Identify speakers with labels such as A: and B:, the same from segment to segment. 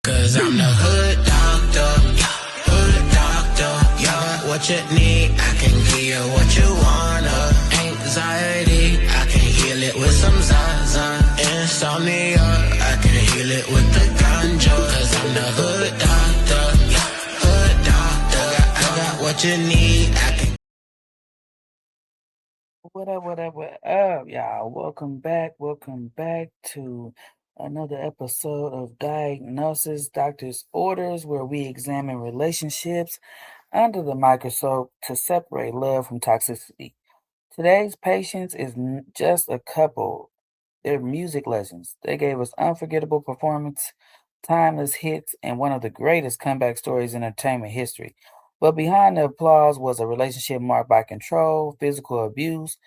A: Cause I'm the hood doctor, you got what you need, I can give you what you wanna. Anxiety, I can heal it with some Zaza. Insomnia, I can heal it with the ganja. Cause I'm the hood doctor, I got what you need, I can.
B: What up, y'all? Welcome back to another episode of Diagnosis Doctor's Orders, where we examine relationships under the microscope to separate love from toxicity. Today's patients is just a couple. They're music legends. They gave us unforgettable performance, timeless hits, and one of the greatest comeback stories in entertainment history. But behind the applause was a relationship marked by control, physical abuse,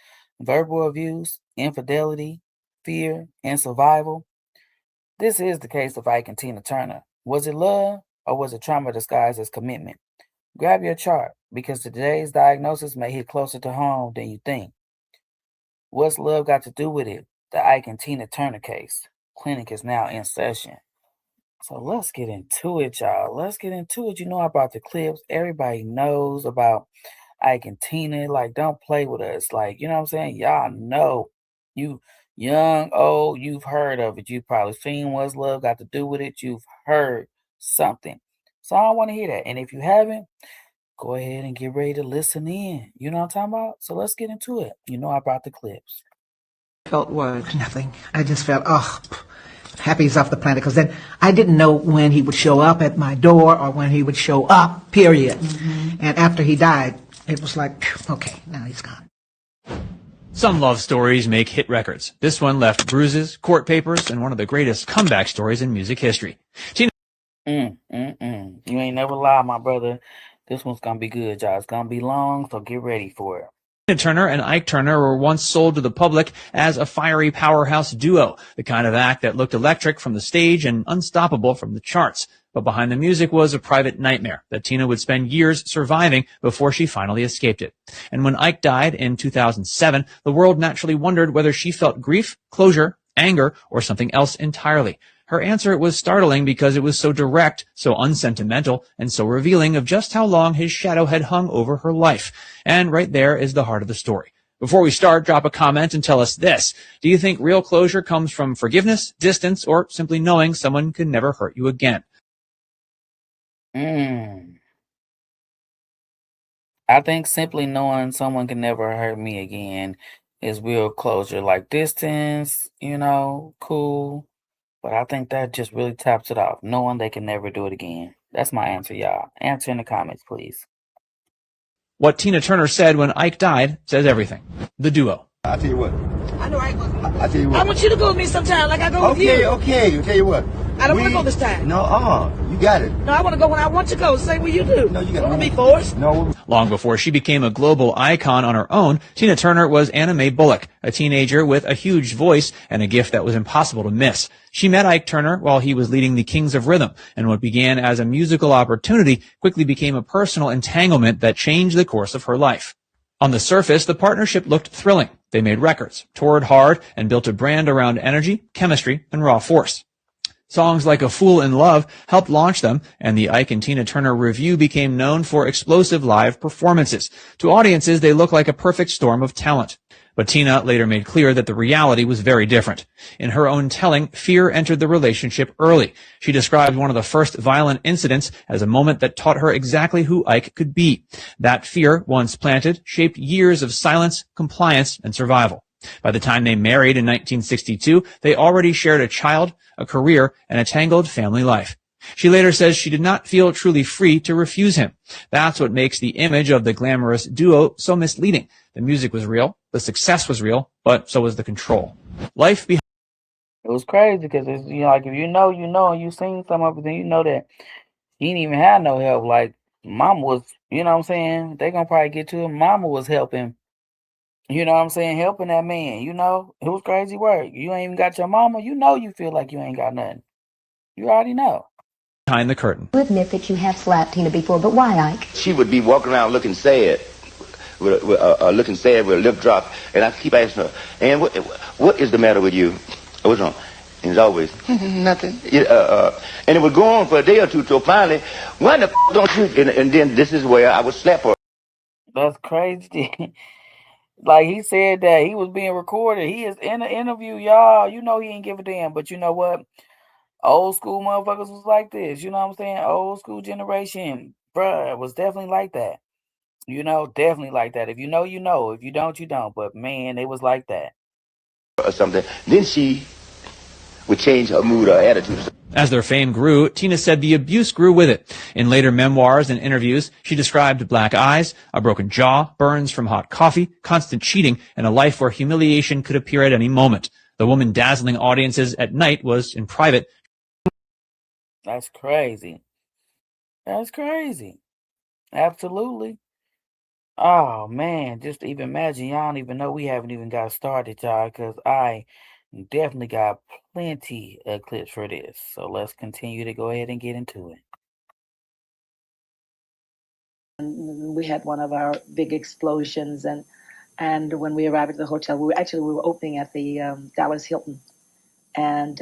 B: verbal abuse, infidelity, fear, and survival. This is the case of Ike and Tina Turner. Was it love or was it trauma disguised as commitment? Grab your chart because today's diagnosis may hit closer to home than you think. What's love got to do with it? The Ike and Tina Turner case. Clinic is now in session. So let's get into it, y'all. Let's get into it. You know about the clips. Everybody knows about Ike and Tina. Like, don't play with us. Like, you know what I'm saying? Y'all know. You young, old, you've heard of it. You've probably seen What's Love Got to Do with It. You've heard something. So I don't want to hear that. And if you haven't, go ahead and get ready to listen in. You know what I'm talking about? So let's get into it. You know I brought the clips.
C: Felt was nothing. I just felt, happy he's off the planet, because then I didn't know when he would show up at my door or when he would show up, period. And after he died, it was like, okay, now he's gone.
D: Some love stories make hit records. This one left bruises, court papers, and one of the greatest comeback stories in music history.
B: You ain't never lie, my brother. This one's gonna be good, y'all. It's gonna be long, so get ready for it.
D: Tina Turner and Ike Turner were once sold to the public as a fiery powerhouse duo, the kind of act that looked electric from the stage and unstoppable from the charts. But behind the music was a private nightmare that Tina would spend years surviving before she finally escaped it. And when Ike died in 2007, the world naturally wondered whether she felt grief, closure, anger, or something else entirely. Her answer was startling because it was so direct, so unsentimental, and so revealing of just how long his shadow had hung over her life. And right there is the heart of the story. Before we start, drop a comment and tell us this. Do you think real closure comes from forgiveness, distance, or simply knowing someone could never hurt you again?
B: I think simply knowing someone can never hurt me again is real closure. Like distance, cool. But I think that just really tops it off, knowing they can never do it again. That's my answer, y'all. Answer in the comments, please.
D: What Tina Turner said when Ike died says everything. The duo.
E: I'll tell you what.
C: I know,
E: I'll tell you what.
C: I want you to go with me sometime like I go with you.
E: Okay. I'll tell you what.
C: I don't want to go this time.
E: No, you got it.
C: No, I want to go when I want to go. Same way you do.
E: No, you got it.
C: Don't want to be forced.
E: No.
D: Long before she became a global icon on her own, Tina Turner was Anna Mae Bullock, a teenager with a huge voice and a gift that was impossible to miss. She met Ike Turner while he was leading the Kings of Rhythm, and what began as a musical opportunity quickly became a personal entanglement that changed the course of her life. On the surface, the partnership looked thrilling. They made records, toured hard, and built a brand around energy, chemistry, and raw force. Songs like A Fool in Love helped launch them, and the Ike and Tina Turner Revue became known for explosive live performances. To audiences, they looked like a perfect storm of talent. But Tina later made clear that the reality was very different. In her own telling, fear entered the relationship early. She described one of the first violent incidents as a moment that taught her exactly who Ike could be. That fear, once planted, shaped years of silence, compliance, and survival. By the time they married in 1962, they already shared a child, a career, and a tangled family life. She later says she did not feel truly free to refuse him. That's what makes the image of the glamorous duo so misleading. The music was real, the success was real, but so was the control. Life behind
B: It was crazy because it's like if you know, and you seen some of it, then you know that he didn't even have no help. Like mama was, you know what I'm saying? They gonna probably get to him. Mama was helping. You know what I'm saying? Helping that man, it was crazy work. You ain't even got your mama, you feel like you ain't got nothing. You already know.
D: the curtain.
F: You admit that you have slapped Tina before, but why, Ike?
E: She would be walking around looking sad, with a lip drop, and I keep asking her, "And what is the matter with you? What's wrong?" He was always, nothing. And it would go on for a day or two till finally, when the don't you? And then this is where I would slap her.
B: That's crazy. Like he said that he was being recorded. He is in an interview, y'all. You know he ain't give a damn. But you know what? Old school motherfuckers was like this. You know what I'm saying? Old school generation, bruh, was definitely like that. You know, definitely like that. If you know, you know. If you don't, you don't. But man, it was like that.
E: Or something. Then she would change her mood or attitude.
D: As their fame grew, Tina said the abuse grew with it. In later memoirs and interviews, she described black eyes, a broken jaw, burns from hot coffee, constant cheating, and a life where humiliation could appear at any moment. The woman dazzling audiences at night was, in private,
B: That's crazy. That's crazy. Absolutely. Oh man, just to even imagine, y'all don't even know we haven't even got started, y'all, because I definitely got plenty of clips for this. So let's continue to go ahead and get into it.
G: We had one of our big explosions, and when we arrived at the hotel, we were opening at the Dallas Hilton, and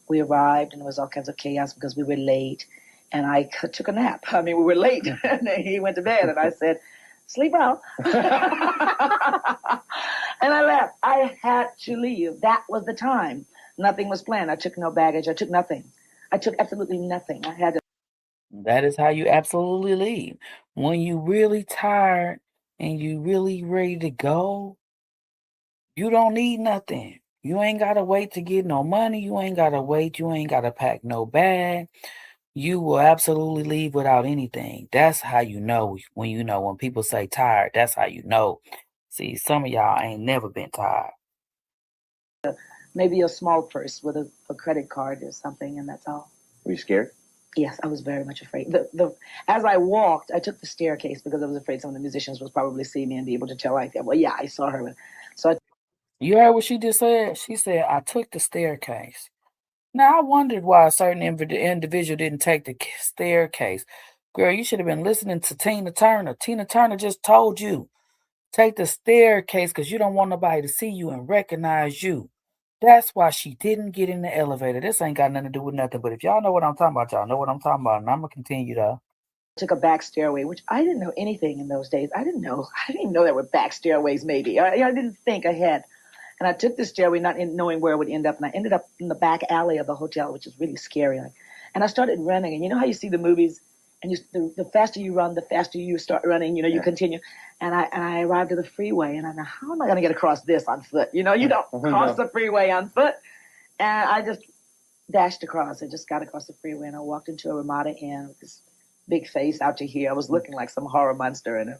G: we arrived, and there was all kinds of chaos because we were late, and I took a nap. I mean, we were late, and then he went to bed, and I said, "Sleep out," and I left. I had to leave. That was the time. Nothing was planned. I took no baggage. I took nothing. I took absolutely nothing. I had to.
B: That is how you absolutely leave. When you really tired and you really ready to go, you don't need nothing. You ain't gotta wait to get no money. You ain't gotta wait. You ain't gotta pack no bag. You will absolutely leave without anything. That's how you know when people say tired, that's how you know. See, some of y'all ain't never been tired.
G: Maybe a small purse with a credit card or something, and that's all.
E: Were you scared?
G: Yes, I was very much afraid. As I walked, I took the staircase because I was afraid some of the musicians would probably see me and be able to tell like that. Well, yeah, I saw her. So
B: You heard what she just said? She said, I took the staircase. Now, I wondered why a certain individual didn't take the staircase. Girl, you should have been listening to Tina Turner. Tina Turner just told you, take the staircase because you don't want nobody to see you and recognize you. That's why she didn't get in the elevator. This ain't got nothing to do with nothing. But if y'all know what I'm talking about, y'all know what I'm talking about. And I'm going to continue though.
G: took a back stairway, which I didn't know anything in those days. I didn't even know there were back stairways. Maybe I didn't think ahead. And I took the stairway, not knowing where it would end up, and I ended up in the back alley of the hotel, which is really scary. And I started running, and you know how you see the movies, and the faster you run, the faster you start running. You know, you continue. And I arrived at the freeway, and I thought, how am I going to get across this on foot? You know, you don't cross the freeway on foot. And I just dashed across. I just got across the freeway, and I walked into a Ramada Inn with this big face out to here. I was looking like some horror monster, and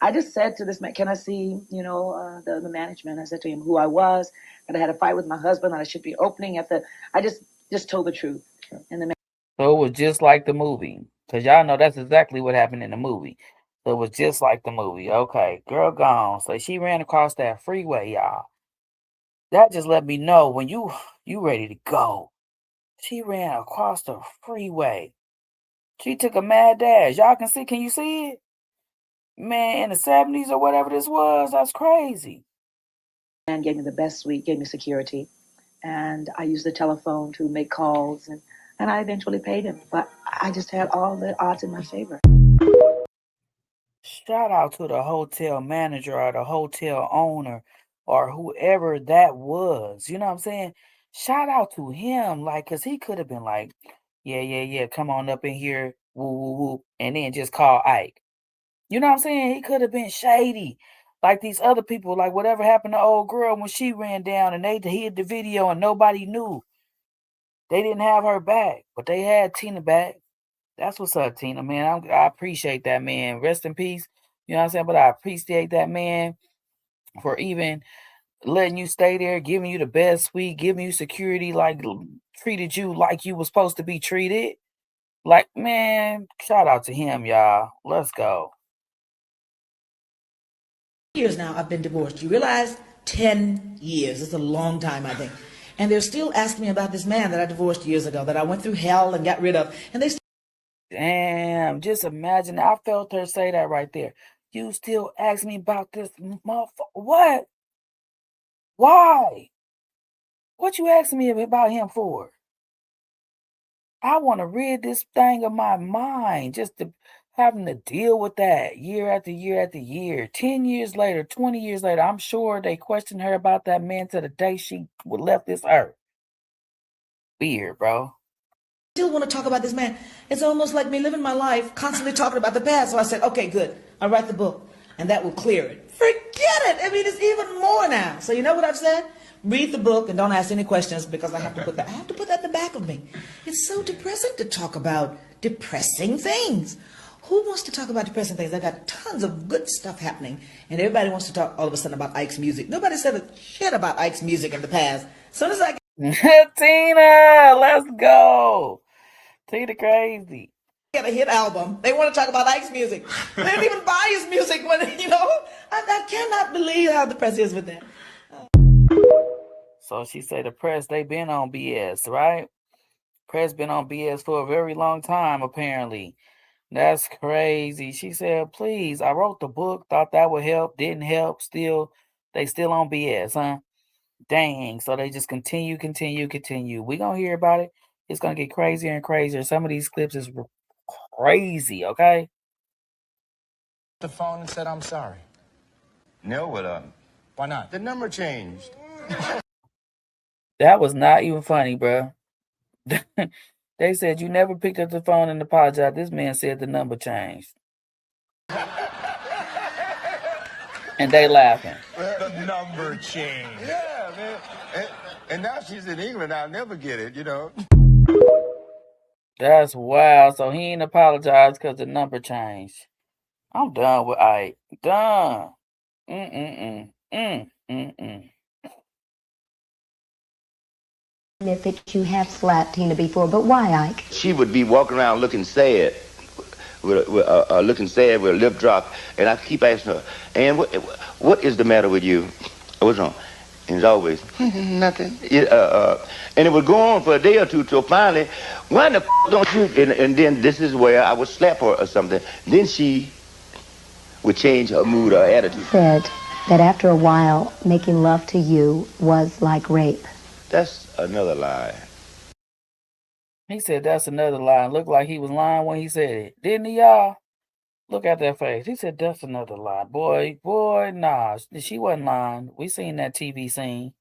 G: I just said to this man, "Can I see, the management?" I said to him who I was, that I had a fight with my husband, that I should be opening at the. I just told the truth, and the man.
B: So it was just like the movie. Because y'all know that's exactly what happened in the movie. So it was just like the movie. Okay, girl gone. So she ran across that freeway, y'all. That just let me know when you ready to go. She ran across the freeway. She took a mad dash. Y'all can you see it? Man, in the 70s or whatever this was, that's crazy.
G: Man gave me the best suite, gave me security, and I used the telephone to make calls, and I eventually paid him. But I just had all the odds in my favor.
B: Shout out to the hotel manager or the hotel owner or whoever that was. You know what I'm saying? Shout out to him, like, cause he could have been like, yeah, come on up in here, woo, woo, woo, and then just call Ike. You know what I'm saying? He could have been shady. Like these other people, like whatever happened to old girl when she ran down and they hid the video and nobody knew. They didn't have her back, but they had Tina back. That's what's up, Tina, man. I appreciate that, man. Rest in peace. You know what I'm saying? But I appreciate that, man, for even letting you stay there, giving you the best suite, giving you security, like treated you like you was supposed to be treated. Like, man, shout out to him, y'all. Let's go.
H: Years now I've been divorced. You realize 10 years. It's a long time, I think. And they're still asking me about this man that I divorced years ago, that I went through hell and got rid of. And they
B: Damn, just imagine. I felt her say that right there. You still ask me about this motherfucker. What? Why? What you asking me about him for? I want to rid this thing of my mind just to having to deal with that year after year after year. 10 years later, 20 years later, I'm sure they questioned her about that man to the day she left this earth. Weird, bro.
H: Still want to talk about this man. It's almost like me living my life constantly talking about the past. So I said, okay, good. I'll write the book and that will clear it. Forget it. I mean, it's even more now. So you know what I've said? Read the book and don't ask any questions because I have to put that in the back of me. It's so depressing to talk about depressing things. Who wants to talk about depressing things? I got tons of good stuff happening, and everybody wants to talk all of a sudden about Ike's music. Nobody said a shit about Ike's music in the past. As soon as I
B: Tina, let's go. Tina crazy.
H: get a hit album, they want to talk about Ike's music. They don't even buy his music when, I cannot believe how the press is with that.
B: So she said the press, they been on BS, right? Press been on BS for a very long time, apparently. That's crazy. She said, please, I wrote the book, thought that would help, didn't help, they still on BS, huh? Dang. So they just continue. We gonna hear about it. It's gonna get crazier and crazier. Some of these clips is crazy, okay?
I: The phone and said, I'm sorry.
E: No,
I: Why not?
E: the number changed.
B: That was not even funny, bro. They said you never picked up the phone and apologized. This man said the number changed. And they laughing.
I: The number changed.
E: Yeah, man. And now she's in England. I'll never get it,
B: That's wild. So he ain't apologized because the number changed. I'm done with Ike. Done.
F: Admit that you have slapped Tina before, but why, Ike?
E: She would be walking around looking sad, with a lip drop, and I keep asking her, "And what is the matter with you? What's wrong?" And it's always nothing. And it would go on for a day or two till finally, why the don't you? And then this is where I would slap her or something. Then she would change her mood or attitude.
F: Said that after a while, making love to you was like rape.
E: That's another lie.
B: He said that's another lie. Looked like he was lying when he said it. Didn't he, y'all? Look at that face. He said that's another lie. Boy, nah. She wasn't lying. We seen that TV scene.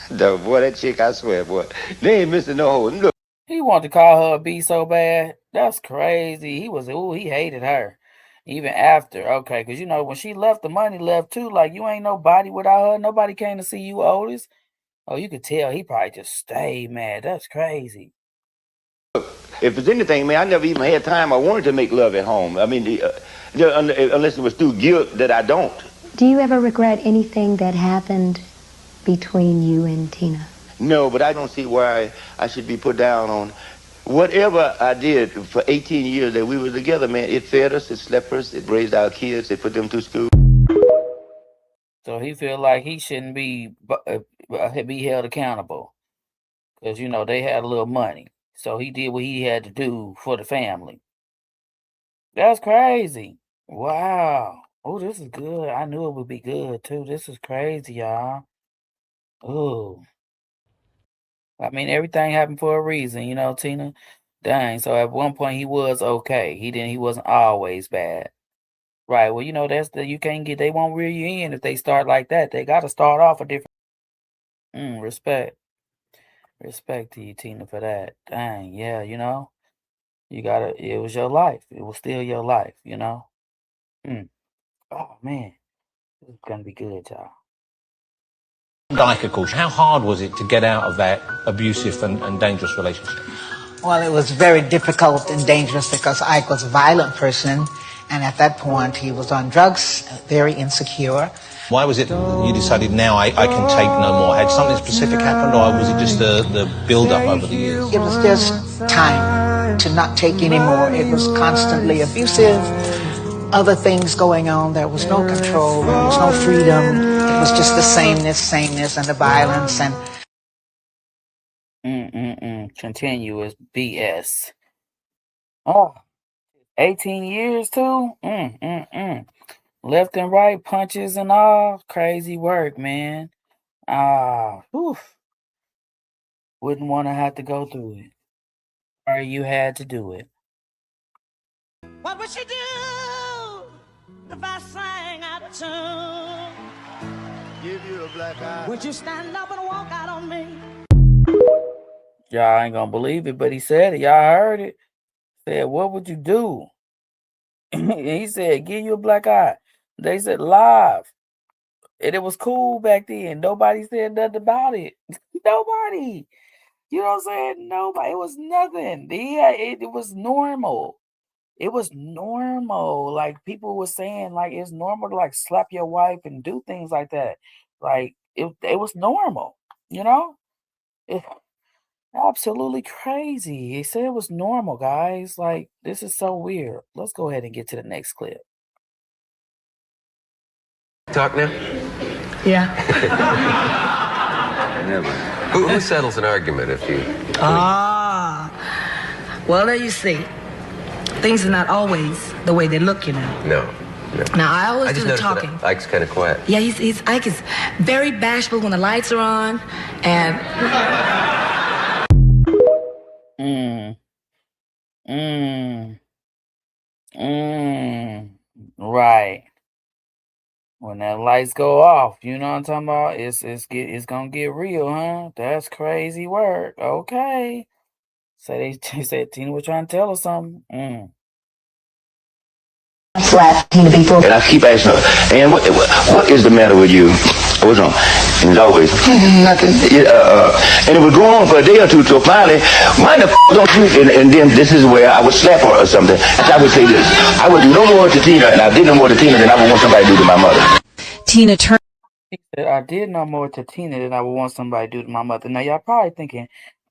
E: Boy, that chick, I swear, boy, they ain't missing no hole. Look.
B: He wanted to call her a B so bad. That's crazy. He hated her. Even after. Okay, because when she left, the money left too. Like, you ain't nobody without her. Nobody came to see you, Otis. Oh, you could tell he probably just stayed mad. That's crazy.
E: If there's anything, man, I never even had time. I wanted to make love at home. I mean, unless it was through guilt that I don't.
F: Do you ever regret anything that happened between you and Tina?
E: No, but I don't see why I should be put down on whatever I did for 18 years that we were together, man. It fed us, it slept us, it raised our kids, it put them through school.
B: So he feel like he shouldn't be held accountable because they had a little money. So he did what he had to do for the family. That's crazy. Wow. Oh, this is good. I knew it would be good too. This is crazy, y'all. Oh. I mean, everything happened for a reason, Tina. Dang. So at one point he was okay. He wasn't always bad. Right. Well, you can't they won't reel you in if they start like that. They gotta start off a different respect. Respect to you, Tina, for that. Dang, yeah, it was your life. It was still your life. Oh man, this is gonna be good, y'all.
J: Ike, of course. How hard was it to get out of that abusive and dangerous relationship?
C: Well, it was very difficult and dangerous because Ike was a violent person, and at that point he was on drugs, very insecure.
J: Why was it you decided now I can take no more? Had something specific happened, or was it just the build-up over the years?
C: It was just time to not take anymore. It was constantly abusive, other things going on. There was no control, there was no freedom. It was just the sameness, and the violence, and
B: continuous BS. Oh, 18 years too? Left and right, punches and all. Crazy work, man. Whew, wouldn't want to have to go through it. Or you had to do it.
K: What would she do if I sang out of tune?
I: Give you a black eye.
K: Would you stand up and walk out on me?
B: Y'all ain't gonna believe it, but he said it. Y'all heard it. Said, what would you do? And he said, give you a black eye. They said live. And it was cool back then. Nobody said nothing about it. Nobody. You know what I'm saying? Nobody. It was nothing. Yeah, it was normal. It was normal. Like people were saying, like it's normal to like slap your wife and do things like that. Like it was normal. You know? Absolutely crazy. He said it was normal, guys. Like this is so weird. Let's go ahead and get to the next clip.
L: Talk now?
K: Yeah.
L: Never. Who settles an argument if you...
H: Well, there you see. Things are not always the way they look, you know.
L: No.
H: Now, I always
L: just
H: do the
L: noticed
H: talking.
L: that Ike's kind of quiet.
H: Yeah, Ike is very bashful when the lights are on, and...
B: Right. When that lights go off, you know what I'm talking about? It's gonna get real, huh? That's crazy work. Okay. So they said Tina was trying to tell her something.
E: Slap Tina before. And I keep asking her, and what is the matter with you? What's wrong? And it's always nothing. And it would go on for a day or two till finally, why the don't you? And then this is where I would slap her or something. I would say this: I would do no more to Tina, and I did no more to Tina than I would want somebody to do to my mother.
M: Tina Turner.
B: He said, I did no more to Tina than I would want somebody to do to my mother. Now y'all probably thinking,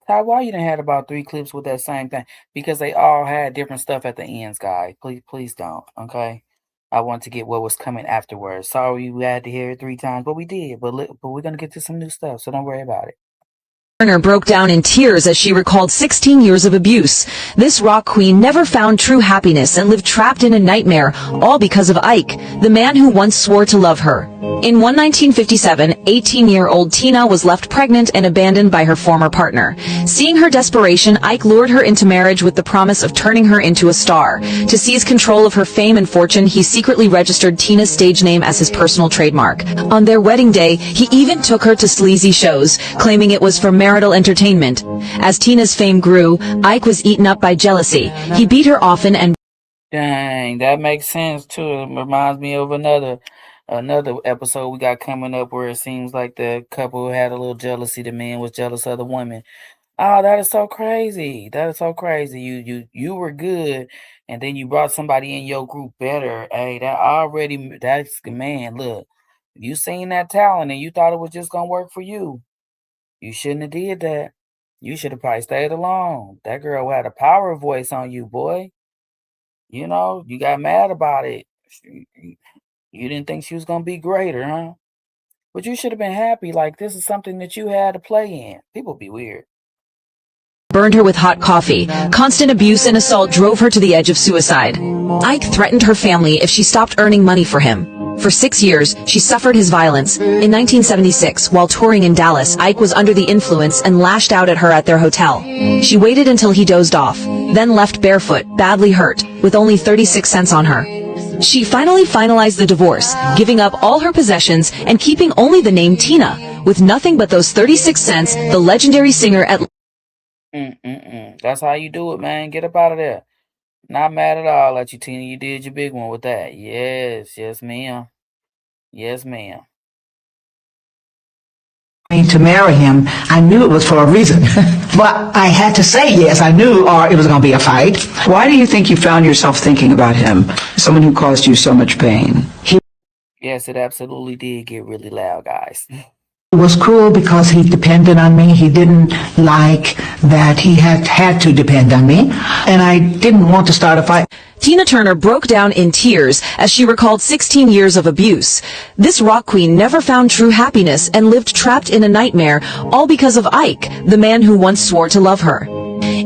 B: Ty, why you done had about 3 clips with that same thing? Because they all had different stuff at the ends, guys. Please don't. Okay. I want to get what was coming afterwards. Sorry we had to hear it 3 times, but we did. But we're gonna get to some new stuff, so don't worry about it.
M: Turner broke down in tears as she recalled 16 years of abuse. This rock queen never found true happiness and lived trapped in a nightmare, all because of Ike, the man who once swore to love her. In 1957, 18-year-old Tina was left pregnant and abandoned by her former partner. Seeing her desperation, Ike lured her into marriage with the promise of turning her into a star. To seize control of her fame and fortune, he secretly registered Tina's stage name as his personal trademark. On their wedding day, he even took her to sleazy shows, claiming it was for marital entertainment. As Tina's fame grew, Ike was eaten up by jealousy. He beat her often and...
B: Dang, that makes sense too. It reminds me of another episode we got coming up where it seems like the couple had a little jealousy. The man was jealous of the woman. Oh, that is so crazy. That is so crazy. You were good, and then you brought somebody in your group better. Hey, that's man. Look, you seen that talent and you thought it was just gonna work for you. You shouldn't have did that. You should have probably stayed alone. That girl had a power voice on you, boy. You know, you got mad about it. You didn't think she was gonna be greater, huh? But you should have been happy. Like this is something that you had to play in. People be weird.
M: Burned her with hot coffee. Constant abuse and assault drove her to the edge of suicide. Ike threatened her family if she stopped earning money for him. For 6 years, she suffered his violence. In 1976, while touring in Dallas, Ike was under the influence and lashed out at her at their hotel. She waited until he dozed off, then left barefoot, badly hurt, with only 36 cents on her. She finally finalized the divorce, giving up all her possessions and keeping only the name Tina. With nothing but those 36 cents, the legendary singer at...
B: That's how you do it, man. Get up out of there. Not mad at all at you, Tina. You did your big one with that. Yes, ma'am. Yes, ma'am.
C: To marry him, I knew it was for a reason. But I had to say yes, I knew, or it was going to be a fight.
N: Why do you think you found yourself thinking about him, someone who caused you so much pain?
B: Yes, it absolutely did get really loud, guys.
C: It was cruel because he depended on me. He didn't like that he had to depend on me, and I didn't want to start a fight.
M: Tina Turner broke down in tears as she recalled 16 years of abuse. This rock queen never found true happiness and lived trapped in a nightmare, all because of Ike, the man who once swore to love her.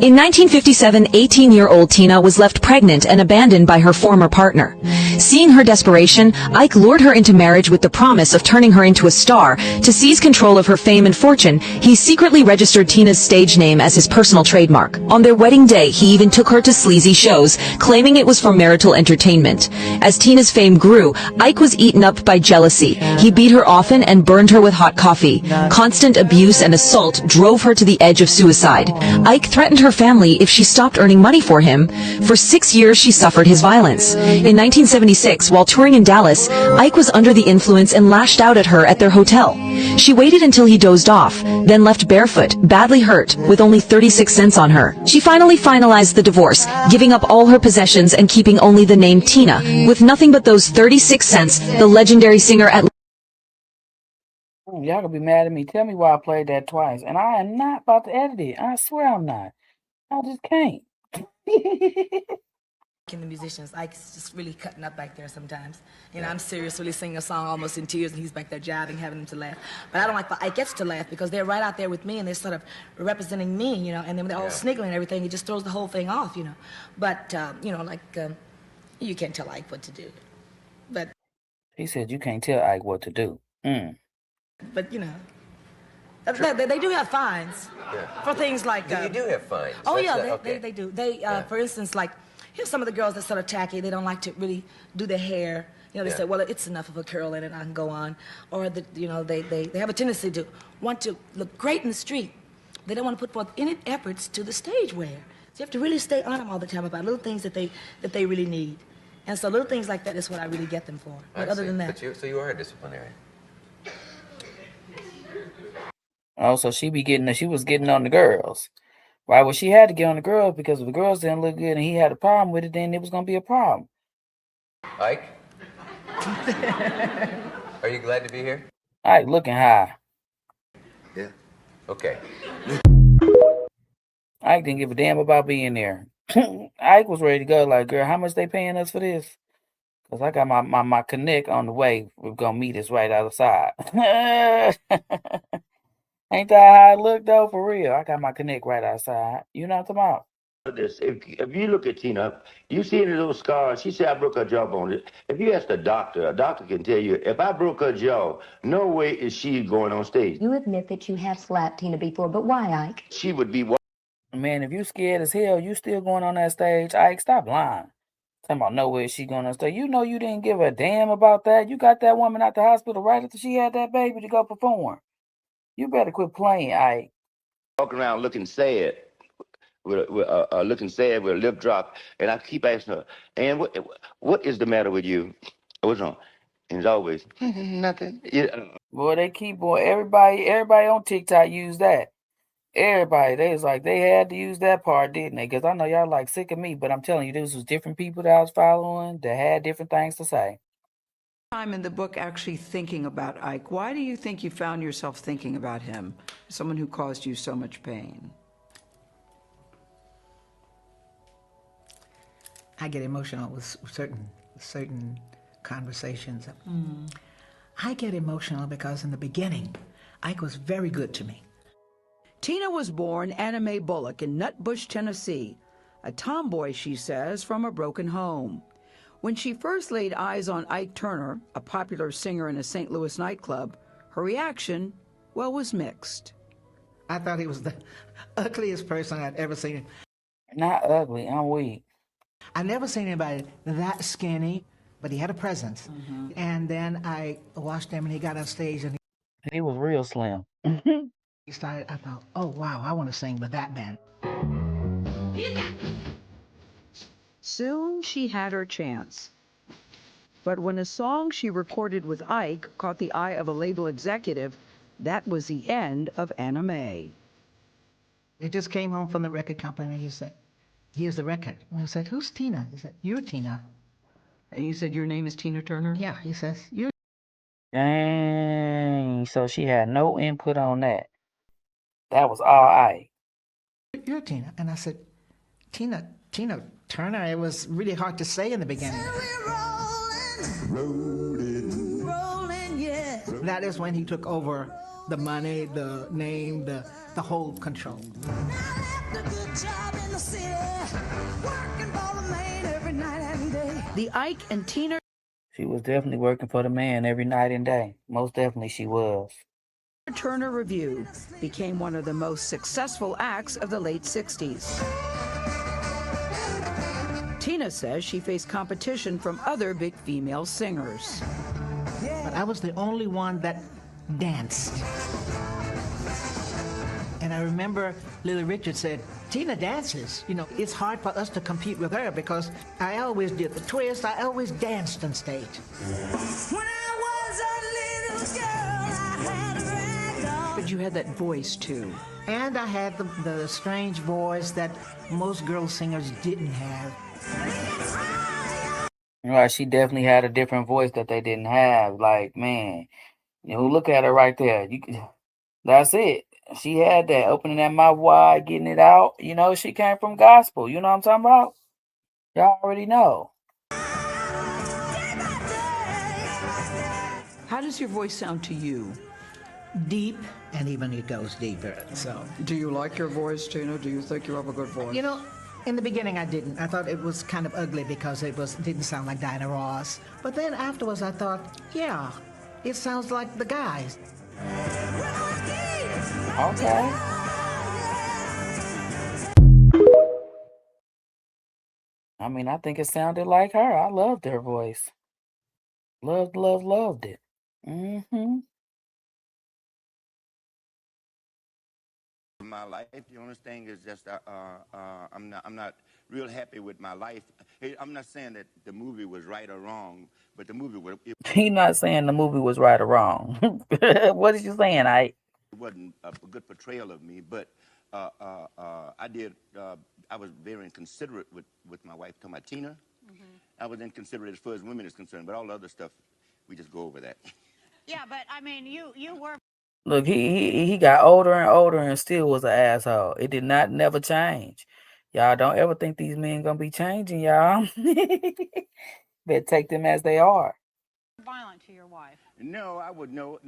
M: In 1957, 18-year-old Tina was left pregnant and abandoned by her former partner. Seeing her desperation, Ike lured her into marriage with the promise of turning her into a star. To seize control of her fame and fortune, he secretly registered Tina's stage name as his personal trademark. On their wedding day, he even took her to sleazy shows, claiming it was for marital entertainment. As Tina's fame grew, Ike was eaten up by jealousy. He beat her often and burned her with hot coffee. Constant abuse and assault drove her to the edge of suicide. Ike threatened her family if she stopped earning money for him. For 6 years, she suffered his violence. In 1976, while touring in Dallas, Ike was under the influence and lashed out at her at their hotel. She waited until he dozed off, then left barefoot, badly hurt, with only 36 cents on her. She finally finalized the divorce, giving up all her possessions and keeping only the name Tina. With nothing but those 36 cents, the legendary singer at
B: Y'all gonna be mad at me. Tell me why I played that twice. And I am not about to edit it. I swear I'm not. I just can't.
H: The musicians, Ike's just really cutting up back there sometimes. You know, I'm serious, really singing a song almost in tears, and he's back there jabbing, having them to laugh. But I don't like when Ike gets to laugh because they're right out there with me and they're sort of representing me, you know, and then they're all sniggling and everything. It just throws the whole thing off, you know. But, you know, like, you can't tell Ike what to do. But
B: He said you can't tell Ike what to do.
H: But you know, they do have fines for things like.
L: You do have fines.
H: Oh
L: That's
H: yeah,
L: okay.
H: they do. For instance, like here's some of the girls that sort of tacky. They don't like to really do their hair. You know, they say, well, it's enough of a curl in it. I can go on. Or you know, they have a tendency to want to look great in the street. They don't want to put forth any efforts to the stage wear. So you have to really stay on them all the time about little things that they really need. And so little things like that is what I really get them for. But other than that,
L: So you are a disciplinarian.
B: Oh, so she was getting on the girls. Right? Well, she had to get on the girls because if the girls didn't look good and he had a problem with it, then it was gonna be a problem.
L: Ike? Are you glad to be here?
B: Ike looking high.
L: Yeah. Okay.
B: Ike didn't give a damn about being there. Ike was ready to go. Like, girl, how much they paying us for this? Cause I got my connect on the way. We're gonna meet us right outside. Ain't that how it look though? For real, I got my connect right outside. You know what I'm talking about?
E: This, if you look at Tina, you see any little scars? She said I broke her jawbone. If you ask a doctor can tell you, if I broke her jaw, no way is she going on stage.
F: You admit that you have slapped Tina before, but why, Ike?
E: She would be.
B: Man, if you scared as hell, you still going on that stage. Ike, stop lying. Talking about no way is she going on stage. You know you didn't give a damn about that. You got that woman out the hospital right after she had that baby to go perform. You better quit playing, Ike.
E: Walking around looking sad. Looking sad with a lip drop, and I keep asking her, "And what is the matter with you? What's wrong?" And it's always nothing.
B: Boy, they keep everybody on TikTok use that. Everybody, they was like they had to use that part, didn't they? Because I know y'all like sick of me, but I'm telling you, this was different people that I was following that had different things to say.
N: Time in the book actually thinking about Ike. Why do you think you found yourself thinking about him, someone who caused you so much pain?
C: I get emotional with certain conversations. I get emotional because in the beginning, Ike was very good to me.
N: Tina was born Anna Mae Bullock in Nutbush, Tennessee, a tomboy, she says, from a broken home. When she first laid eyes on Ike Turner, a popular singer in a St. Louis nightclub, her reaction, well, was mixed.
C: I thought he was the ugliest person I'd ever seen.
B: Not ugly, I'm weak.
C: I never seen anybody that skinny, but he had a presence. And then I watched him and he got on stage and
B: he was real slim.
C: He started, I thought, oh wow, I want to sing with that man.
N: Soon she had her chance. But when a song she recorded with Ike caught the eye of a label executive, that was the end of Anna Mae.
C: He just came home from the record company and he said, here's the record. And I said, who's Tina? He said, you're Tina.
N: And you said, your name is Tina Turner?
C: Yeah, he says, you're.
B: Dang, so she had no input on that. That was all Ike.
C: You're Tina. And I said, Tina Turner. It was really hard to say in the beginning.
K: Rolling, yeah.
C: That is when he took over the money, the name, the whole control.
N: The Ike and Tina
B: She was definitely working for the man every night and day. Most definitely she was.
N: Turner Review became one of the most successful acts of the late 60s. Tina says she faced competition from other big female singers.
C: But I was the only one that danced. And I remember Lily Richards said, Tina dances. You know, it's hard for us to compete with her because I always did the twist. I always danced on stage.
K: When I was a little girl, I had a rag doll.
N: But you had that voice, too.
C: And I had the strange voice that most girl singers didn't have.
B: Right, she definitely had a different voice that they didn't have. Like, man, you know, look at her right there. That's it. She had that, opening that mouth wide, getting it out. You know, she came from gospel. You know what I'm talking about? Y'all already know.
N: How does your voice sound to you?
C: Deep, and even it goes deeper. So,
N: do you like your voice, Tina? Do you think you have a good voice?
C: You know, in the beginning I didn't. I thought it was kind of ugly because it didn't sound like Diana Ross. But then afterwards I thought, yeah, it sounds like the guys.
B: Okay. I mean, I think it sounded like her. I loved her voice. Loved it. Mm-hmm.
E: My life, the only thing is just I'm not real happy with my life. Hey, I'm not saying that the movie was right or wrong, but the movie was.
B: He's not saying the movie was right or wrong. What is you saying, Ike?
E: It wasn't a good portrayal of me, but I did. I was very inconsiderate with my wife, talking about Tina. Mm-hmm. I was inconsiderate as far as women is concerned, but all the other stuff, we just go over that.
O: Yeah, but I mean, you were.
B: Look, he got older and older and still was an asshole. It did not never change. Y'all don't ever think these men gonna be changing, y'all. Better take them as they are.
O: Violent to your wife.
E: No, I would no.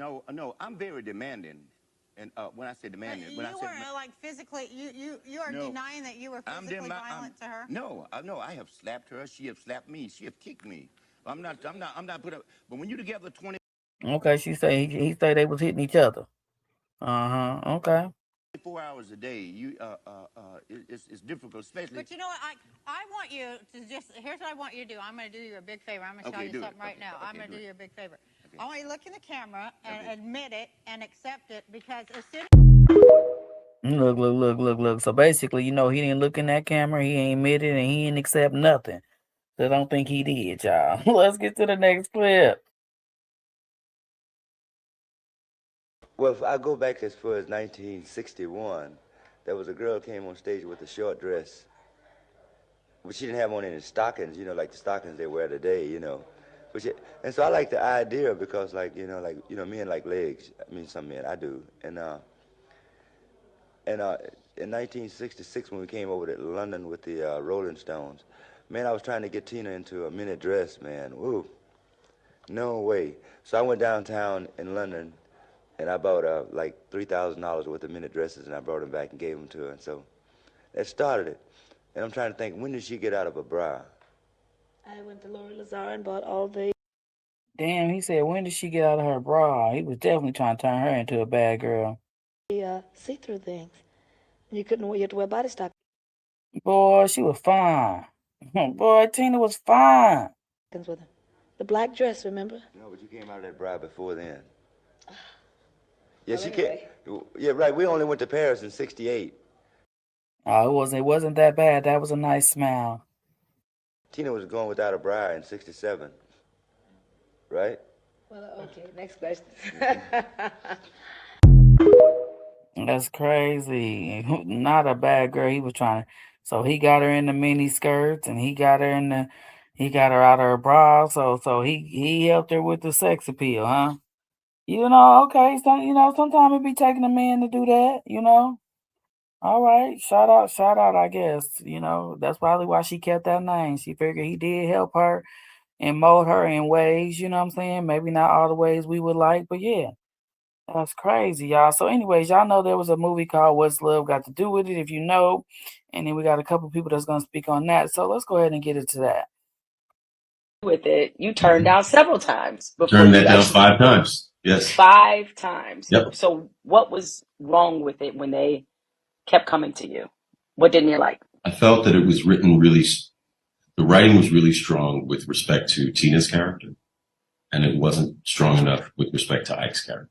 E: I'm very demanding, and when I say demanding, when I say
O: were like physically. You are denying that you were physically violent to her.
E: No, I have slapped her. She have slapped me. She have kicked me. I'm not put up. But when you together 20.
B: Okay, she say he say they was hitting each other. Okay.
E: 4 hours a day, it's difficult, especially.
O: But you know what? I want you to just. Here's what I want you to do. I'm going to do you a big favor. I'm going to show you something right now. I'm going to do you a big favor. I want you to look in the camera and admit it and accept it, because as soon.
B: Look. So basically, you know, he didn't look in that camera. He ain't admit it, and he didn't accept nothing. So I don't think he did, y'all. Let's get to the next clip.
E: Well, if I go back as far as 1961, there was a girl came on stage with a short dress, but she didn't have on any stockings, you know, like the stockings they wear today, you know. And so I like the idea because, men like legs. I mean, some men, I do. And in 1966, when we came over to London with the Rolling Stones, man, I was trying to get Tina into a mini dress, man. Woo, no way. So I went downtown in London, and I bought like $3,000 worth of mini dresses, and I brought them back and gave them to her. And so that started it. And I'm trying to think, when did she get out of a bra?
P: I went to Laura Lazar and bought all the.
B: Damn, he said, when did she get out of her bra? He was definitely trying to turn her into a bad girl.
P: The see-through things. You had to wear body stock.
B: Boy, she was fine. Boy, Tina was fine.
P: With her. The black dress, remember?
E: No, but you came out of that bra before then. Yeah, well, she anyway. Yeah, right. We only went to Paris in '68.
B: Oh, it wasn't that bad. That was a nice smile.
E: Tina was going without a bra in '67. Right?
P: Well, okay. Next question.
B: That's crazy. Not a bad girl. He was trying to. So he got her in the mini skirts, and he got her out of her bra. So he helped her with the sex appeal, huh? You know, okay. So sometimes it be taking a man to do that. You know. All right, shout out. I guess that's probably why she kept that name. She figured he did help her and mold her in ways. You know what I'm saying? Maybe not all the ways we would like, but yeah. That's crazy, y'all. So, anyways, y'all know there was a movie called What's Love Got to Do with It, if you know. And then we got a couple people that's going to speak on that. So, let's go ahead and get into that.
Q: With it, you turned down several times before
R: Turned
Q: you
R: that down
Q: actually
R: 5 times. Yes.
Q: 5 times.
R: Yep.
Q: So what was wrong with it when they kept coming to you? What didn't you like?
R: I felt that it was written really, the writing was really strong with respect to Tina's character, and it wasn't strong enough with respect to Ike's character.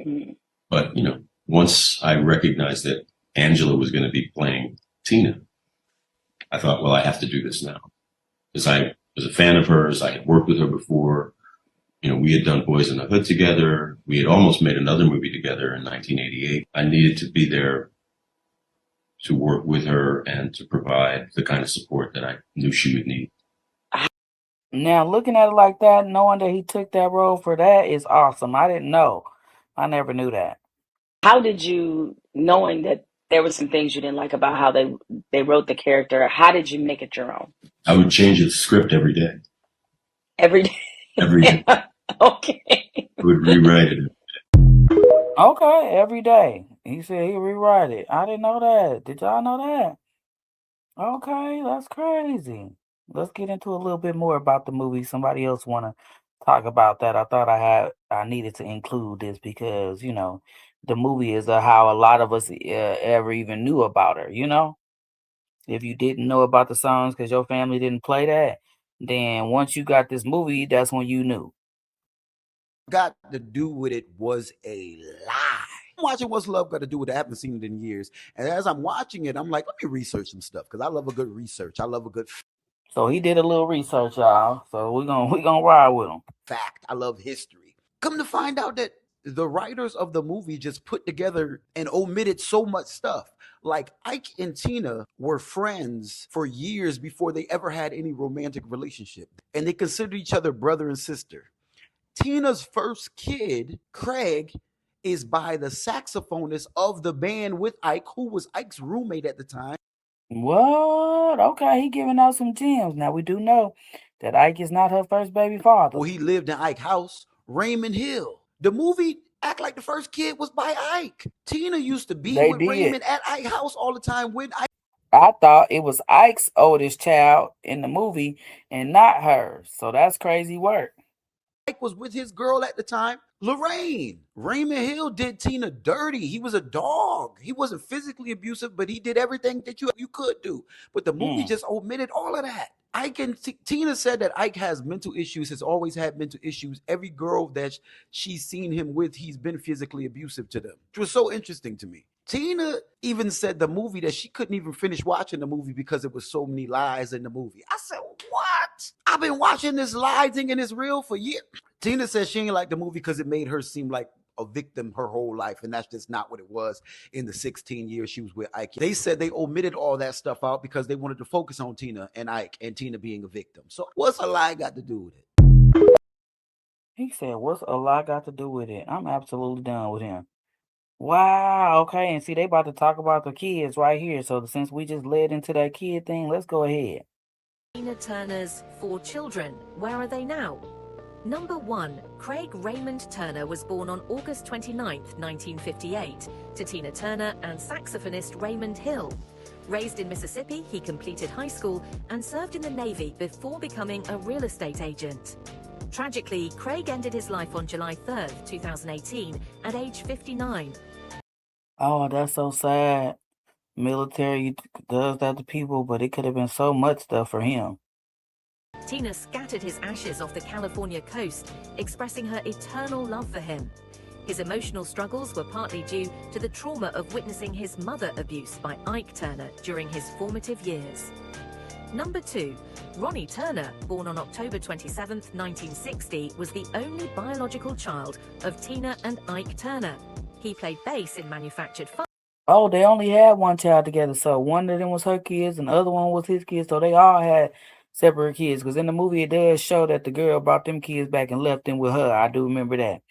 Q: Mm.
R: But, you know, once I recognized that Angela was going to be playing Tina, I thought, well, I have to do this now. Because I was a fan of hers. I had worked with her before. You know, we had done Boys in the Hood together. We had almost made another movie together in 1988. I needed to be there to work with her and to provide the kind of support that I knew she would need.
B: Now, looking at it like that, knowing that he took that role for that is awesome. I didn't know. I never knew that.
Q: How did you, knowing that there were some things you didn't like about how they wrote the character, how did you make it your own?
R: I would change the script every day.
Q: Every day?
R: Every day.
Q: Okay.
R: I would rewrite it.
B: Okay, every day. He said he'd rewrite it. I didn't know that. Did y'all know that? Okay, that's crazy. Let's get into a little bit more about the movie. Somebody else want to talk about that. I thought I needed to include this because, you know, the movie is how a lot of us ever even knew about her, you know? If you didn't know about the songs because your family didn't play that, then once you got this movie, that's when you knew.
S: Got to do with it was a lie. I'm watching What's Love Got to Do with it. I haven't seen it in years. And as I'm watching it, I'm like, let me research some stuff because I love a good research. I love a good
B: So he did a little research, y'all. So we're gonna ride with him.
S: fact. I love history. Come to find out that the writers of the movie just put together and omitted so much stuff. Like Ike and Tina were friends for years before they ever had any romantic relationship. And they considered each other brother and sister. Tina's first kid, Craig, is by the saxophonist of the band with Ike, who was Ike's roommate at the time.
B: What? Okay, he giving out some gems. Now we do know that Ike is not her first baby father.
S: Well, he lived in Ike's house, Raymond Hill. The movie act like the first kid was by Ike. Tina used to be with Raymond at Ike's house all the time with Ike.
B: I thought it was Ike's oldest child in the movie and not hers. So that's crazy work.
S: Ike was with his girl at the time, Lorraine. Raymond Hill did Tina dirty. He was a dog. He wasn't physically abusive, but he did everything that you could do. But the movie just omitted all of that. Ike and Tina said that Ike has mental issues, has always had mental issues. Every girl that she's seen him with, he's been physically abusive to them, which was so interesting to me. Tina even said the movie that she couldn't even finish watching the movie because it was so many lies in the movie. I said, what? I've been watching this lie thing and it's real for years. Tina said she ain't like the movie because it made her seem like a victim her whole life, and that's just not what it was in the 16 years she was with Ike. They said they omitted all that stuff out because they wanted to focus on Tina and Ike and Tina being a victim. So what's a lie got to do with it?
B: He said, what's a lie got to do with it? I'm absolutely done with him. Wow, okay, and see, they about to talk about the kids right here. So since we just led into that kid thing, let's go ahead.
T: Tina Turner's 4 children, where are they now? Number 1, Craig Raymond Turner was born on August 29, 1958, to Tina Turner and saxophonist Raymond Hill. Raised in Mississippi, he completed high school and served in the Navy before becoming a real estate agent. Tragically, Craig ended his life on July 3, 2018, at age 59.
B: Oh, that's so sad. Military does that to people, but it could have been so much stuff for him.
T: Tina scattered his ashes off the California coast, expressing her eternal love for him. His emotional struggles were partly due to the trauma of witnessing his mother abuse by Ike Turner during his formative years. Number 2, Ronnie Turner, born on October 27, 1960, was the only biological child of Tina and Ike Turner. He played bass in manufactured fun.
B: Oh, they only had one child together, so one of them was her kids and the other one was his kids, so they all had separate kids. Because in the movie, it does show that the girl brought them kids back and left them with her. I do remember that.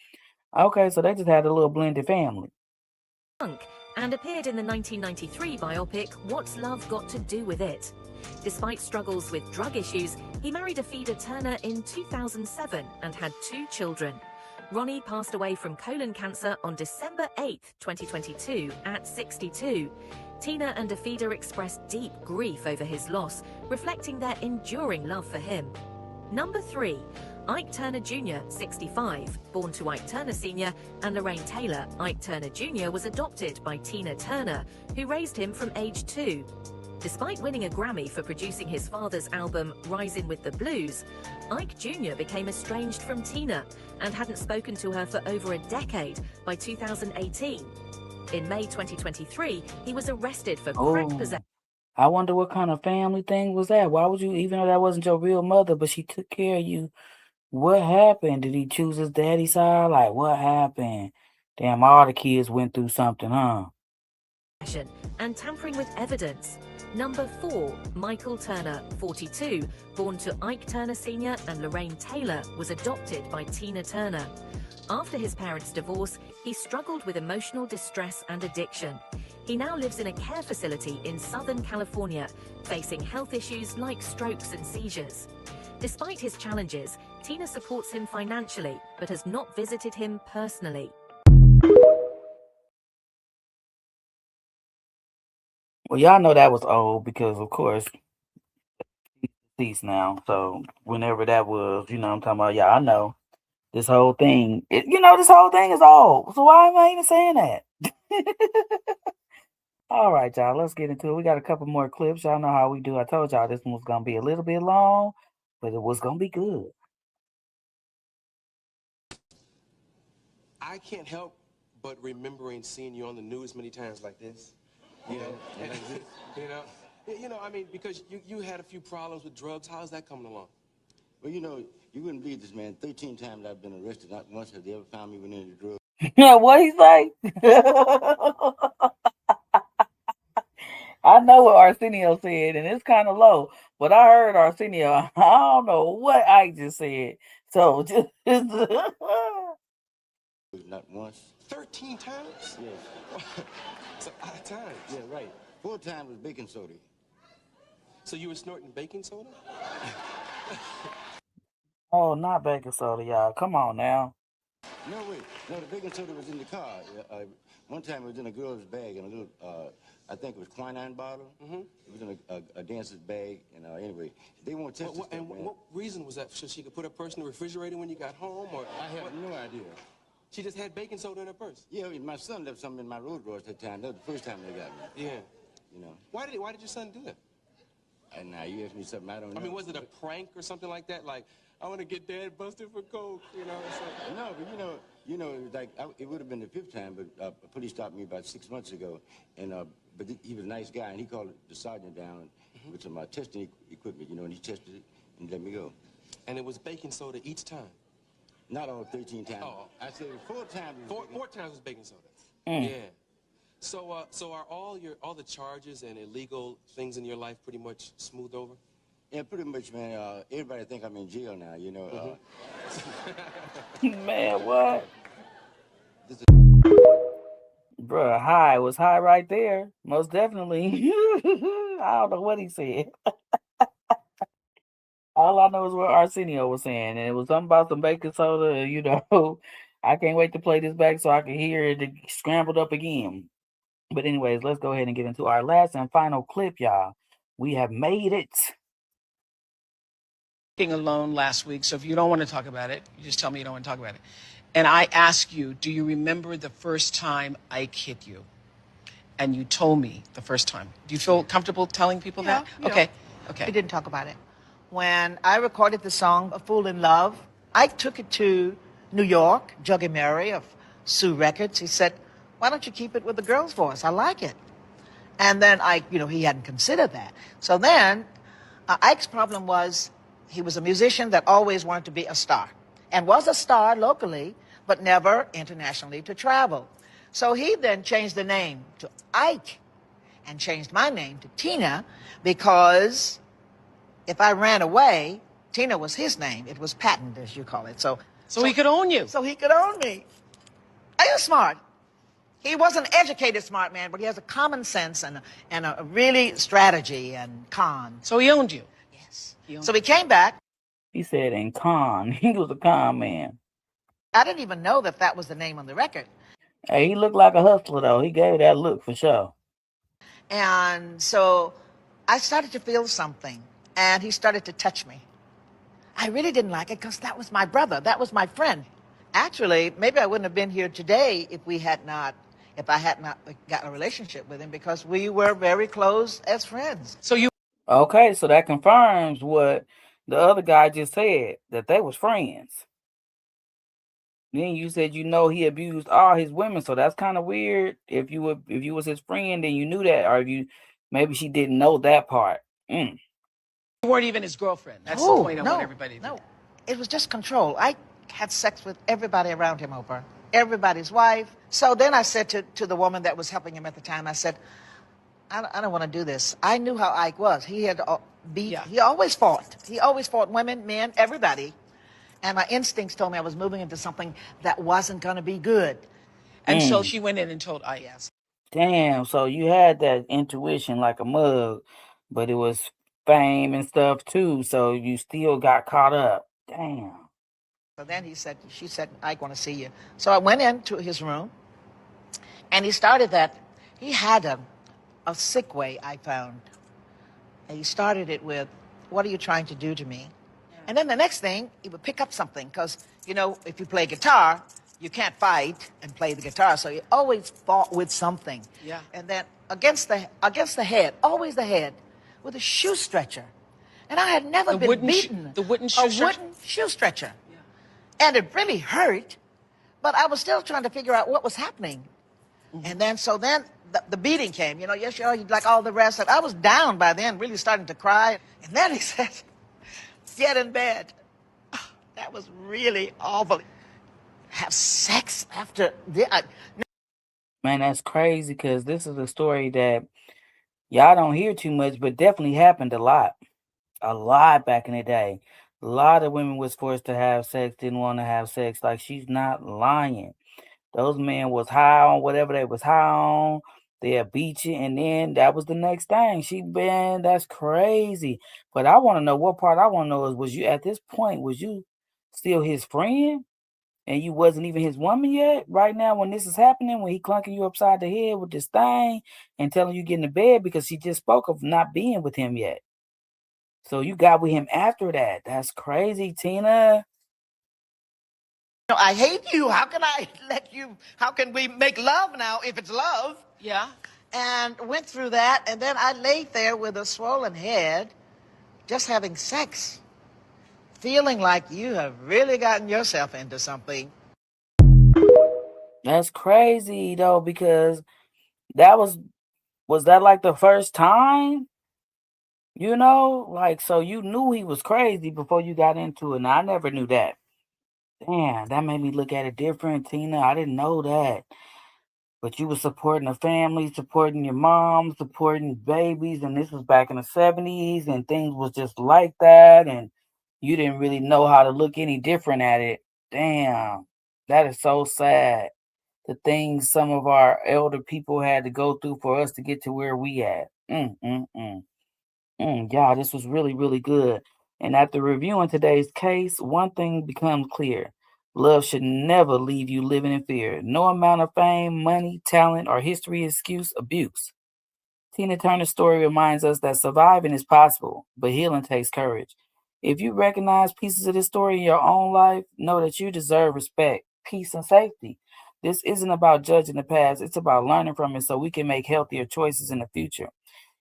B: Okay, so they just had a little blended family.
T: And appeared in the 1993 biopic What's Love Got to Do with It? Despite struggles with drug issues, he married a feeder Turner in 2007 and had 2 children. Ronnie passed away from colon cancer on December 8, 2022, at 62. Tina and Afida expressed deep grief over his loss, reflecting their enduring love for him. Number 3. Ike Turner Jr., 65, born to Ike Turner Sr. and Lorraine Taylor. Ike Turner Jr. was adopted by Tina Turner, who raised him from age 2. Despite winning a Grammy for producing his father's album Rising with the Blues, Ike Jr. became estranged from Tina and hadn't spoken to her for over a decade by 2018. In May 2023, he was arrested for crack possession.
B: I wonder what kind of family thing was that? Why would you, even though that wasn't your real mother, but she took care of you? What happened? Did he choose his daddy's side? Like, what happened? Damn, all the kids went through something, huh?
T: And tampering with evidence. Number 4, Michael Turner, 42, born to Ike Turner Sr. and Lorraine Taylor, was adopted by Tina Turner. After his parents' divorce, he struggled with emotional distress and addiction. He now lives in a care facility in Southern California, facing health issues like strokes and seizures. Despite his challenges, Tina supports him financially, but has not visited him personally.
B: Well, y'all know that was old because, of course, he's deceased now. So whenever that was, you know what I'm talking about? Yeah, I know. This whole thing, this whole thing is old. So why am I even saying that? All right, y'all, let's get into it. We got a couple more clips. Y'all know how we do. I told y'all this one was going to be a little bit long, but it was going to be good.
U: I can't help but remembering seeing you on the news many times like this. You know, I mean, because you had a few problems with drugs. How's that coming along?
E: Well, you wouldn't believe this, man. 13 times I've been arrested. Not once have they ever found me with any drugs.
B: What he say? I know what Arsenio said, and it's kind of low, but I heard Arsenio. I don't know what I just said. So just
E: Not once.
U: 13 times?
E: Yes.
U: It's a lot of times.
E: Yeah, right. 4 times was baking soda.
U: So you were snorting baking soda?
B: Oh, not baking soda, y'all. Come on now.
E: No, wait. No, the baking soda was in the car. One time it was in a girl's bag in a little, I think it was quinine bottle. Mm-hmm. It was in a dancer's bag. And anyway, they won't test it.
U: And what reason was that? So she could put her purse in the refrigerator when you got home? Or
E: I have no idea.
U: She just had baking soda in her purse?
E: Yeah, my son left something in my road drawers that time. That was the first time they got me.
U: Yeah.
E: You know.
U: Why did your son do that?
E: And now you asked me something I don't know.
U: I mean, was it a prank or something like that? Like, I want to get Dad busted for coke, you know? It's like...
E: No, but like it would have been the 5th time, but police stopped me about 6 months ago, and but he was a nice guy, and he called the sergeant down with some testing equipment, and he tested it and let me go.
U: And it was baking soda each time?
E: Not all 13 times.
U: Oh.
E: I said 4 times.
U: Four times was baking soda. Yeah. So are all the charges and illegal things in your life pretty much smoothed over?
E: Yeah, pretty much, man. Everybody think I'm in jail now,
B: Man, what? Bruh, high was high right there. Most definitely. I don't know what he said. All I know is what Arsenio was saying, and it was something about some baking soda, and I can't wait to play this back so I can hear it scrambled up again. But anyways, let's go ahead and get into our last and final clip, y'all. We have made it.
V: Alone last week, so if you don't want to talk about it, you just tell me you don't want to talk about it. And I ask you, do you remember the first time Ike hit you? And you told me the first time. Do you feel comfortable telling people that?
W: Yeah.
V: Okay.
W: We didn't talk about it. When I recorded the song A Fool in Love, Ike took it to New York, Juggy Murray of Sue Records. He said, why don't you keep it with the girl's voice? I like it. And then Ike, he hadn't considered that. So then Ike's problem was he was a musician that always wanted to be a star and was a star locally, but never internationally to travel. So he then changed the name to Ike and changed my name to Tina because if I ran away, Tina was his name. It was patent, as you call it. So
V: he could own you.
W: So he could own me. He was smart. He was an educated smart man, but he has a common sense and a really strategy and con.
V: So he owned you.
W: So he came back.
B: He said, and con. He was a con man.
W: I didn't even know that that was the name on the record.
B: Hey, he looked like a hustler, though. He gave that look for sure.
W: And so I started to feel something, and he started to touch me. I really didn't like it because that was my brother. That was my friend. Actually, maybe I wouldn't have been here today if I had not got a relationship with him, because we were very close as friends.
V: So you
B: Okay, so that confirms what the other guy just said, that they was friends. Then you said he abused all his women, so that's kind of weird. If you was his friend, then you knew that, or if maybe she didn't know that part.
V: weren't even his girlfriend. That's the point I want everybody to know.
W: It was just control. I had sex with everybody around him over. Everybody's wife. So then I said to the woman that was helping him at the time, I said, I don't want to do this. I knew how Ike was. He had he always fought. He always fought women, men, everybody. And my instincts told me I was moving into something that wasn't going to be good.
V: And so she went in and told Ike. Yes.
B: Damn, so you had that intuition like a mug, but it was fame and stuff too, so you still got caught up. Damn.
W: So then she said, Ike want to see you. So I went into his room, and he started that. He had a sick way, I found. And he started it with, what are you trying to do to me? And then the next thing, he would pick up something, because, if you play guitar, you can't fight and play the guitar, so he always fought with something.
V: Yeah.
W: And then against the head, always the head, with a shoe stretcher. And I had never been beaten.
V: The wooden shoe stretcher?
W: A wooden shoe stretcher. Yeah. And it really hurt, but I was still trying to figure out what was happening. Mm-hmm. And then, the beating came, yes, like all the rest. I was down by then, really starting to cry. And then he said, get in bed. Oh, that was really awful. Have sex after
B: Man, that's crazy, because this is a story that y'all don't hear too much, but definitely happened a lot. A lot back in the day. A lot of women was forced to have sex, didn't want to have sex. Like, she's not lying. Those men was high on whatever they was high on. They'll beat you, and then that was the next thing. That's crazy. But I want to know, what part I want to know is, was you at this point, was you still his friend? And you wasn't even his woman yet? Right now, when this is happening, when he clunking you upside the head with this thing and telling you get in the bed, because she just spoke of not being with him yet. So you got with him after that. That's crazy, Tina.
W: I hate you. How can I let you? How can we make love now if it's love?
V: Yeah.
W: And went through that, and then I laid there with a swollen head, just having sex, feeling like you have really gotten yourself into something.
B: That's crazy, though, because that was that like the first time? So you knew he was crazy before you got into it. Now, I never knew that. Damn, that made me look at it different, Tina. I didn't know that. But you were supporting the family, supporting your mom, supporting babies, and this was back in the 70s, and things was just like that, and you didn't really know how to look any different at it. Damn, that is so sad. The things some of our elder people had to go through for us to get to where we at. Yeah, this was really, really good. And after reviewing today's case, one thing becomes clear. Love should never leave you living in fear. No amount of fame, money, talent, or history excuse abuse. Tina Turner's story reminds us that surviving is possible, but healing takes courage. If you recognize pieces of this story in your own life, know that you deserve respect, peace, and safety. This isn't about judging the past, it's about learning from it so we can make healthier choices in the future.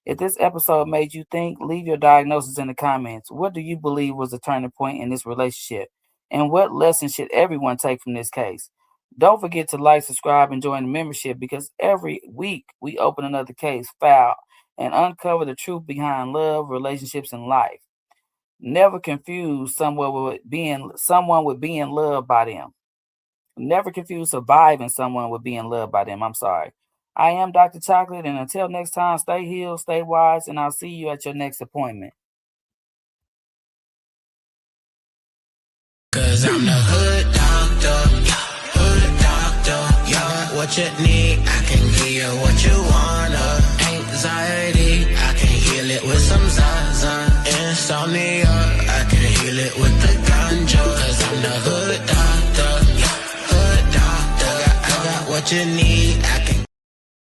B: If this episode made you think, leave your diagnosis in the comments. What do you believe was the turning point in this relationship? And what lesson should everyone take from this case? Don't forget to like, subscribe, and join the membership, because every week we open another case, file, and uncover the truth behind love, relationships, and life. Never confuse someone with being loved by them. Never confuse surviving someone with being loved by them. I'm sorry. I am Dr. Chocolate, and until next time, stay healed, stay wise, and I'll see you at your next appointment.
A: Cause I'm the hood doctor, yeah. What you need, I can give you what you wanna. Anxiety